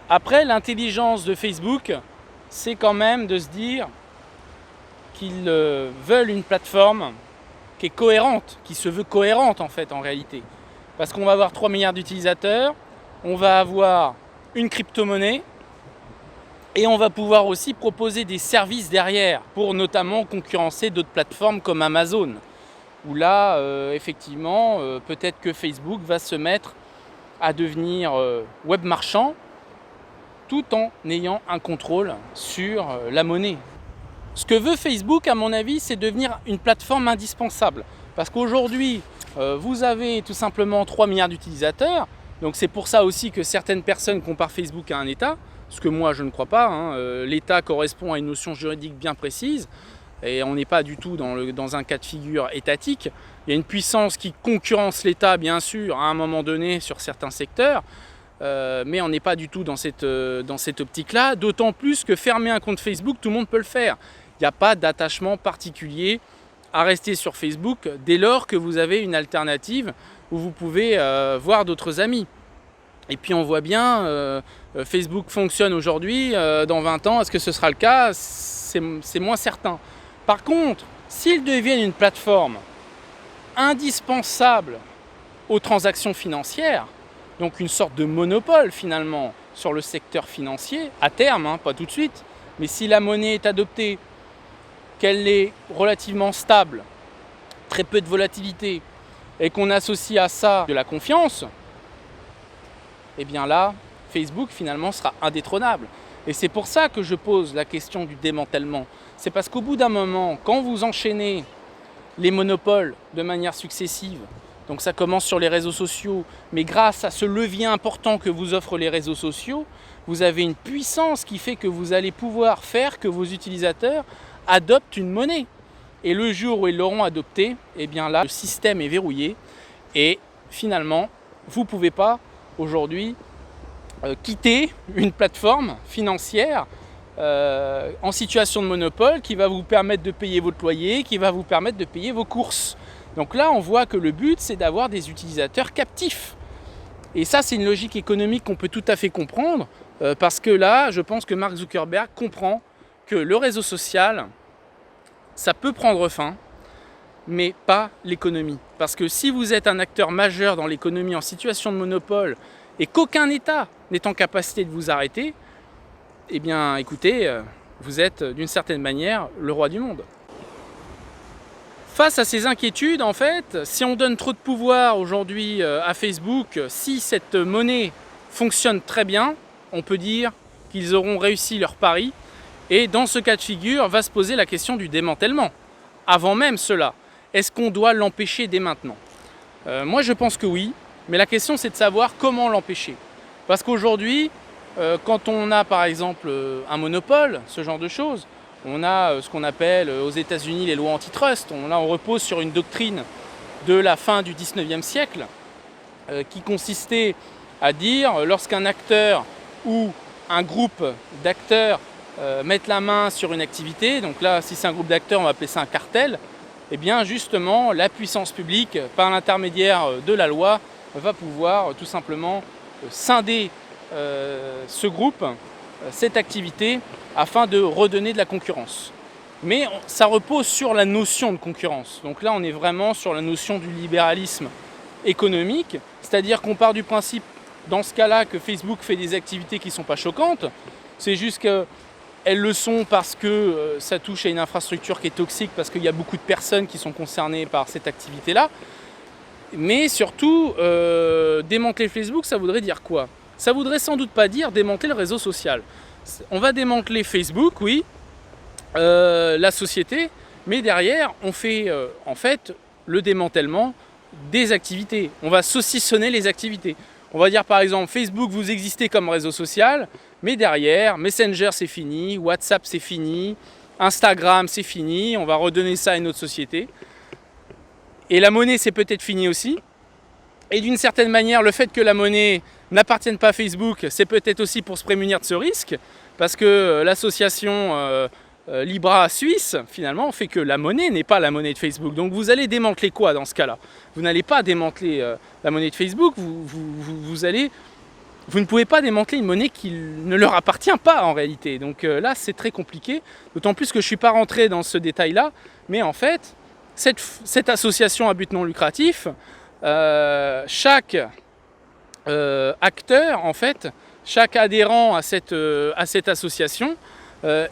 Après, l'intelligence de Facebook, c'est quand même de se dire qu'ils veulent une plateforme qui est cohérente, qui se veut cohérente en fait en réalité. Parce qu'on va avoir 3 milliards d'utilisateurs, on va avoir une crypto-monnaie et on va pouvoir aussi proposer des services derrière pour notamment concurrencer d'autres plateformes comme Amazon. Où là, effectivement, peut-être que Facebook va se mettre à devenir web marchand tout en ayant un contrôle sur la monnaie. Ce que veut Facebook, à mon avis, c'est devenir une plateforme indispensable. Parce qu'aujourd'hui, vous avez tout simplement 3 milliards d'utilisateurs. Donc c'est pour ça aussi que certaines personnes comparent Facebook à un État. Ce que moi, je ne crois pas. L'État correspond à une notion juridique bien précise. Et on n'est pas du tout dans un cas de figure étatique. Il y a une puissance qui concurrence l'État, bien sûr, à un moment donné sur certains secteurs. Mais on n'est pas du tout dans cette optique-là. D'autant plus que fermer un compte Facebook, tout le monde peut le faire. Il n'y a pas d'attachement particulier à rester sur Facebook dès lors que vous avez une alternative où vous pouvez voir d'autres amis. Et puis on voit bien, Facebook fonctionne aujourd'hui, dans 20 ans, est-ce que ce sera le cas? C'est moins certain. Par contre, s'ils deviennent une plateforme indispensable aux transactions financières, donc une sorte de monopole finalement sur le secteur financier, à terme, pas tout de suite, mais si la monnaie est adoptée, qu'elle est relativement stable, très peu de volatilité, et qu'on associe à ça de la confiance, et bien là, Facebook finalement sera indétrônable. Et c'est pour ça que je pose la question du démantèlement. C'est parce qu'au bout d'un moment, quand vous enchaînez les monopoles de manière successive, donc ça commence sur les réseaux sociaux, mais grâce à ce levier important que vous offrent les réseaux sociaux, vous avez une puissance qui fait que vous allez pouvoir faire que vos utilisateurs adoptent une monnaie. Et le jour où ils l'auront adoptée, eh bien là, le système est verrouillé et finalement, vous ne pouvez pas aujourd'hui quitter une plateforme financière en situation de monopole qui va vous permettre de payer votre loyer, qui va vous permettre de payer vos courses. Donc là, on voit que le but, c'est d'avoir des utilisateurs captifs. Et ça, c'est une logique économique qu'on peut tout à fait comprendre, parce que là, je pense que Mark Zuckerberg comprend que le réseau social, ça peut prendre fin, mais pas l'économie. Parce que si vous êtes un acteur majeur dans l'économie en situation de monopole, et qu'aucun État n'est en capacité de vous arrêter, eh bien, écoutez, vous êtes d'une certaine manière le roi du monde. Face à ces inquiétudes, en fait, si on donne trop de pouvoir aujourd'hui à Facebook, si cette monnaie fonctionne très bien, on peut dire qu'ils auront réussi leur pari. Et dans ce cas de figure, va se poser la question du démantèlement. Avant même cela, est-ce qu'on doit l'empêcher dès maintenant? Moi, je pense que oui, mais la question, c'est de savoir comment l'empêcher. Parce qu'aujourd'hui, quand on a par exemple un monopole, ce genre de choses, on a ce qu'on appelle aux États-Unis les lois antitrust. Là, on repose sur une doctrine de la fin du 19e siècle qui consistait à dire lorsqu'un acteur ou un groupe d'acteurs mettent la main sur une activité, donc là, si c'est un groupe d'acteurs, on va appeler ça un cartel, et bien justement, la puissance publique, par l'intermédiaire de la loi, va pouvoir tout simplement scinder ce groupe, cette activité, afin de redonner de la concurrence. Mais ça repose sur la notion de concurrence. Donc là, on est vraiment sur la notion du libéralisme économique, c'est-à-dire qu'on part du principe, dans ce cas-là, que Facebook fait des activités qui ne sont pas choquantes. C'est juste qu'elles le sont parce que ça touche à une infrastructure qui est toxique, parce qu'il y a beaucoup de personnes qui sont concernées par cette activité-là. Mais surtout, démanteler Facebook, ça voudrait dire quoi? Ça voudrait sans doute pas dire démanteler le réseau social. On va démanteler Facebook, oui, la société, mais derrière, on fait en fait le démantèlement des activités. On va saucissonner les activités. On va dire par exemple, Facebook, vous existez comme réseau social, mais derrière, Messenger, c'est fini, WhatsApp, c'est fini, Instagram, c'est fini, on va redonner ça à une autre société. Et la monnaie, c'est peut-être fini aussi. Et d'une certaine manière, le fait que la monnaie n'appartienne pas à Facebook, c'est peut-être aussi pour se prémunir de ce risque, parce que l'association Libra Suisse, finalement, fait que la monnaie n'est pas la monnaie de Facebook. Donc vous allez démanteler quoi dans ce cas-là? Vous n'allez pas démanteler la monnaie de Facebook, vous allez vous ne pouvez pas démanteler une monnaie qui ne leur appartient pas en réalité. Donc là, c'est très compliqué, d'autant plus que je ne suis pas rentré dans ce détail-là. Mais en fait, cette association à but non lucratif, chaque acteur, en fait, chaque adhérent à cette association,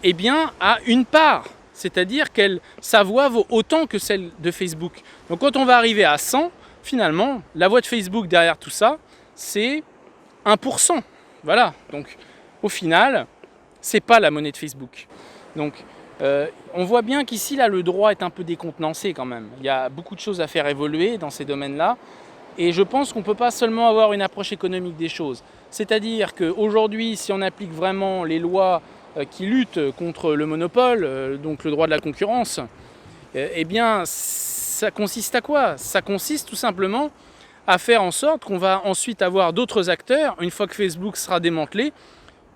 eh bien, a une part. C'est-à-dire que sa voix vaut autant que celle de Facebook. Donc quand on va arriver à 100, finalement, la voix de Facebook derrière tout ça, c'est 1%. Voilà, donc au final, c'est pas la monnaie de Facebook. Donc on voit bien qu'ici, là, le droit est un peu décontenancé quand même. Il y a beaucoup de choses à faire évoluer dans ces domaines-là. Et je pense qu'on ne peut pas seulement avoir une approche économique des choses. C'est-à-dire qu'aujourd'hui, si on applique vraiment les lois qui luttent contre le monopole, donc le droit de la concurrence, eh bien, ça consiste à quoi? Ça consiste tout simplement à faire en sorte qu'on va ensuite avoir d'autres acteurs, une fois que Facebook sera démantelé,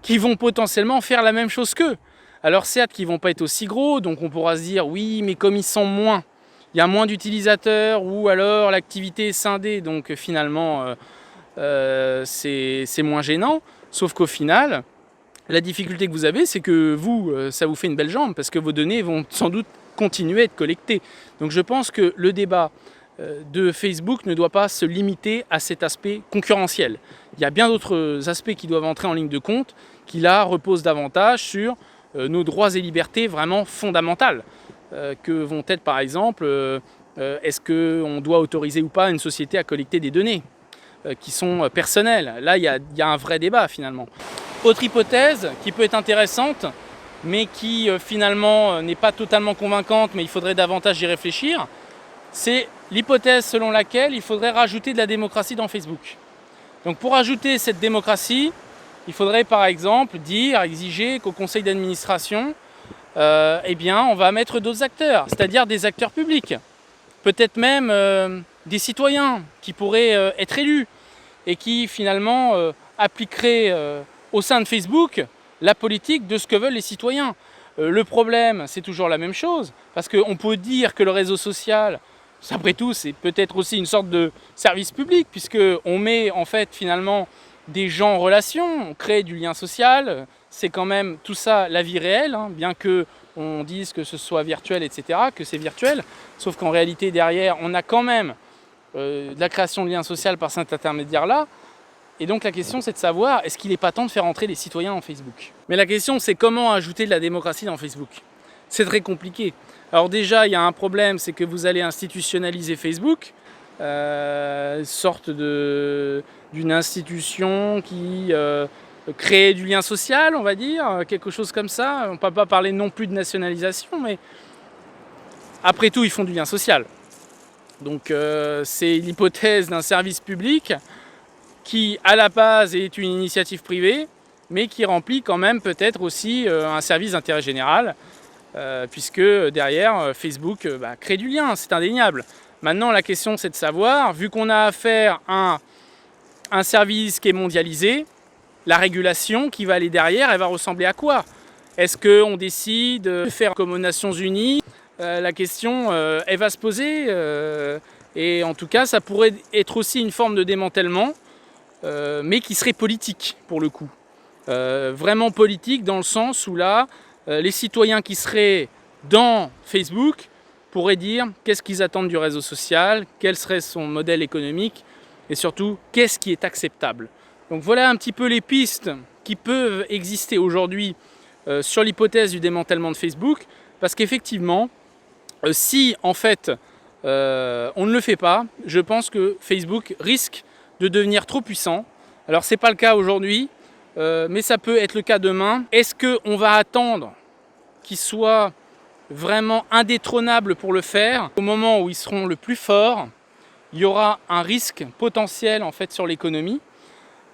qui vont potentiellement faire la même chose qu'eux. Alors certes, qu'ils ne vont pas être aussi gros, donc on pourra se dire, oui, mais comme ils sont moins, il y a moins d'utilisateurs, ou alors l'activité est scindée, donc finalement, c'est moins gênant. Sauf qu'au final, la difficulté que vous avez, c'est que vous, ça vous fait une belle jambe, parce que vos données vont sans doute continuer à être collectées. Donc je pense que le débat de Facebook ne doit pas se limiter à cet aspect concurrentiel. Il y a bien d'autres aspects qui doivent entrer en ligne de compte, qui là reposent davantage sur nos droits et libertés vraiment fondamentales, que vont être par exemple, est-ce qu'on doit autoriser ou pas une société à collecter des données qui sont personnelles. Là, il y a un vrai débat finalement. Autre hypothèse qui peut être intéressante, mais qui finalement n'est pas totalement convaincante, mais il faudrait davantage y réfléchir, c'est l'hypothèse selon laquelle il faudrait rajouter de la démocratie dans Facebook. Donc pour ajouter cette démocratie, il faudrait par exemple exiger qu'au conseil d'administration, eh bien, on va mettre d'autres acteurs, c'est-à-dire des acteurs publics, peut-être même des citoyens qui pourraient être élus et qui finalement appliqueraient au sein de Facebook la politique de ce que veulent les citoyens. Le problème, c'est toujours la même chose, parce qu'on peut dire que le réseau social, après tout, c'est peut-être aussi une sorte de service public, puisqu'on met en fait finalement des gens en relation, on crée du lien social, c'est quand même tout ça la vie réelle, hein, bien qu'on dise que ce soit virtuel, etc., que c'est virtuel, sauf qu'en réalité derrière, on a quand même de la création de liens sociaux par cet intermédiaire-là. Et donc la question c'est de savoir, est-ce qu'il n'est pas temps de faire entrer les citoyens dans Facebook? Mais la question c'est comment ajouter de la démocratie dans Facebook? C'est très compliqué. Alors déjà il y a un problème, c'est que vous allez institutionnaliser Facebook, sorte d'une institution qui crée du lien social, on va dire, quelque chose comme ça. On ne peut pas parler non plus de nationalisation, mais après tout ils font du lien social. Donc c'est l'hypothèse d'un service public qui à la base est une initiative privée, mais qui remplit quand même peut-être aussi un service d'intérêt général, puisque derrière Facebook crée du lien, c'est indéniable. Maintenant la question c'est de savoir, vu qu'on a affaire à un service qui est mondialisé, la régulation qui va aller derrière, elle va ressembler à quoi? Est-ce qu'on décide de faire comme aux Nations Unies? La question, elle va se poser, et en tout cas ça pourrait être aussi une forme de démantèlement, mais qui serait politique pour le coup. Vraiment politique dans le sens où là, les citoyens qui seraient dans Facebook pourraient dire qu'est-ce qu'ils attendent du réseau social, quel serait son modèle économique et surtout qu'est-ce qui est acceptable. Donc voilà un petit peu les pistes qui peuvent exister aujourd'hui sur l'hypothèse du démantèlement de Facebook, parce qu'effectivement, si en fait on ne le fait pas, je pense que Facebook risque de devenir trop puissant. Alors c'est pas le cas aujourd'hui, mais ça peut être le cas demain. Est-ce qu'on va attendre qu'ils soient vraiment indétrônables pour le faire? Au moment où ils seront le plus forts, il y aura un risque potentiel en fait sur l'économie,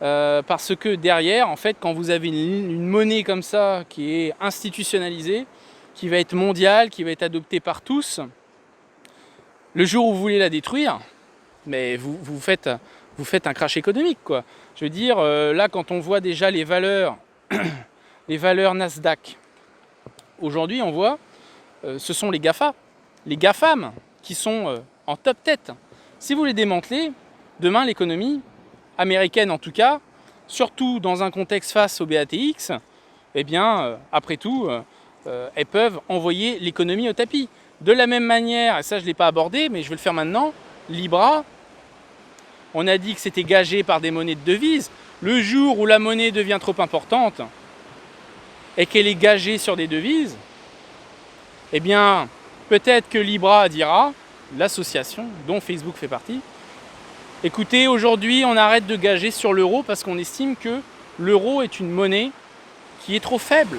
parce que derrière, en fait, quand vous avez une monnaie comme ça qui est institutionnalisée, qui va être mondiale, qui va être adoptée par tous, le jour où vous voulez la détruire, mais vous faites un crash économique, quoi. Je veux dire, là, quand on voit déjà les valeurs, les valeurs Nasdaq, aujourd'hui, on voit, ce sont les GAFA, les GAFAM, qui sont en top tête. Si vous les démantelez, demain, l'économie américaine, en tout cas, surtout dans un contexte face au BATX, eh bien, après tout, elles peuvent envoyer l'économie au tapis. De la même manière, et ça je ne l'ai pas abordé, mais je vais le faire maintenant, Libra, on a dit que c'était gagé par des monnaies de devises. Le jour où la monnaie devient trop importante et qu'elle est gagée sur des devises, eh bien, peut-être que Libra dira, l'association dont Facebook fait partie, écoutez, aujourd'hui, on arrête de gager sur l'euro parce qu'on estime que l'euro est une monnaie qui est trop faible.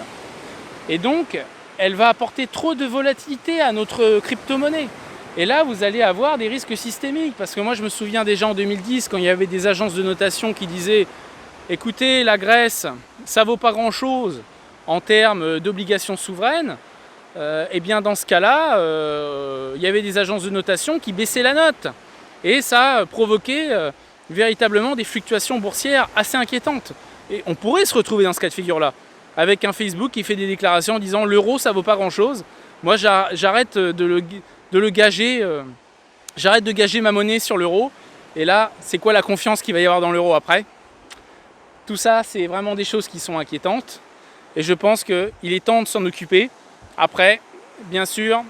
Et donc, elle va apporter trop de volatilité à notre crypto-monnaie. Et là, vous allez avoir des risques systémiques. Parce que moi, je me souviens déjà en 2010, quand il y avait des agences de notation qui disaient « Écoutez, la Grèce, ça vaut pas grand-chose en termes d'obligations souveraines. » Eh bien, dans ce cas-là, il y avait des agences de notation qui baissaient la note. Et ça provoquait véritablement des fluctuations boursières assez inquiétantes. Et on pourrait se retrouver dans ce cas de figure-là, avec un Facebook qui fait des déclarations en disant l'euro ça vaut pas grand-chose. Moi j'arrête de le gager, j'arrête de gager ma monnaie sur l'euro. Et là, c'est quoi la confiance qu'il va y avoir dans l'euro après? Tout ça, c'est vraiment des choses qui sont inquiétantes. Et je pense qu'il est temps de s'en occuper. Après, bien sûr,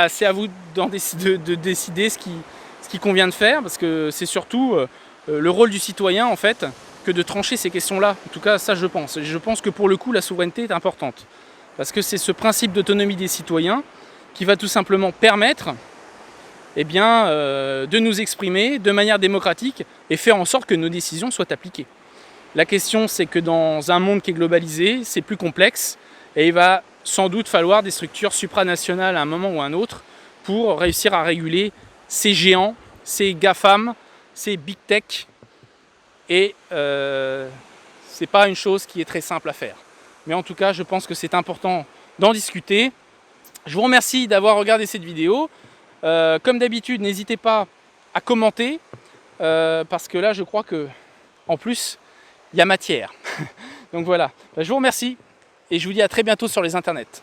c'est à vous de décider ce qui convient de faire, parce que c'est surtout le rôle du citoyen en fait que de trancher ces questions-là. En tout cas, ça je pense. Et je pense que pour le coup, la souveraineté est importante. Parce que c'est ce principe d'autonomie des citoyens qui va tout simplement permettre de nous exprimer de manière démocratique et faire en sorte que nos décisions soient appliquées. La question, c'est que dans un monde qui est globalisé, c'est plus complexe et il va sans doute falloir des structures supranationales à un moment ou à un autre pour réussir à réguler ces géants, ces GAFAM, ces Big Tech. Et c'est pas une chose qui est très simple à faire. Mais en tout cas, je pense que c'est important d'en discuter. Je vous remercie d'avoir regardé cette vidéo. Comme d'habitude, n'hésitez pas à commenter, parce que là, je crois que en plus, il y a matière. Donc voilà, je vous remercie et je vous dis à très bientôt sur les internets.